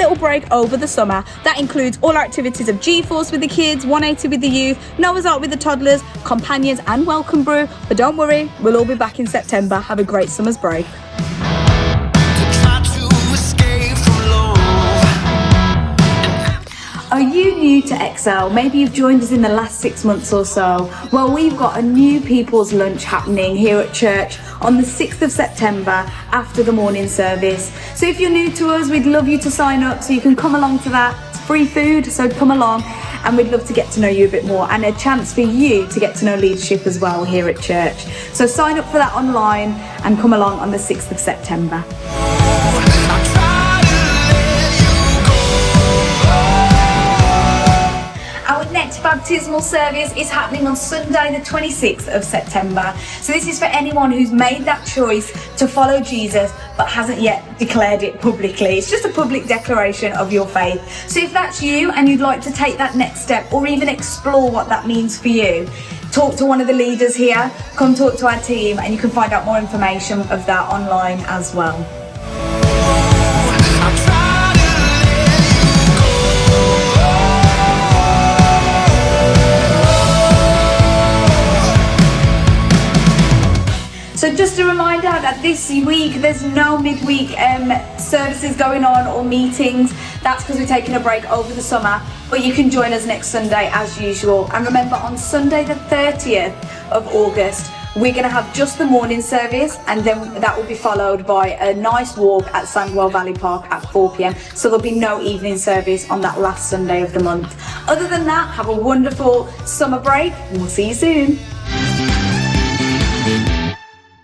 little break over the summer. That includes all our activities of G-Force with the kids, 180 with the youth, Noah's Ark with the toddlers, companions and welcome brew. But don't worry, we'll all be back in September. Have a great summer's break. Are you new to Excel? Maybe you've joined us in the last 6 months or so. Well, we've got a new people's lunch happening here at church on the 6th of September after the morning service. So if you're new to us, we'd love you to sign up so you can come along to that. It's free food, so come along, and we'd love to get to know you a bit more, and a chance for you to get to know leadership as well here at church. So sign up for that online and come along on the 6th of September. Next baptismal service is happening on Sunday the 26th of September. So this is for anyone who's made that choice to follow Jesus but hasn't yet declared it publicly. It's just a public declaration of your faith. So if that's you and you'd like to take that next step or even explore what that means for you, talk to one of the leaders here, come talk to our team, and you can find out more information of that online as well. So just a reminder that this week there's no midweek services going on or meetings. That's because we're taking a break over the summer, but you can join us next Sunday as usual. And remember, on Sunday the 30th of August, we're going to have just the morning service, and then that will be followed by a nice walk at Sandwell Valley Park at 4 p.m. So there'll be no evening service on that last Sunday of the month. Other than that, have a wonderful summer break, and we'll see you soon.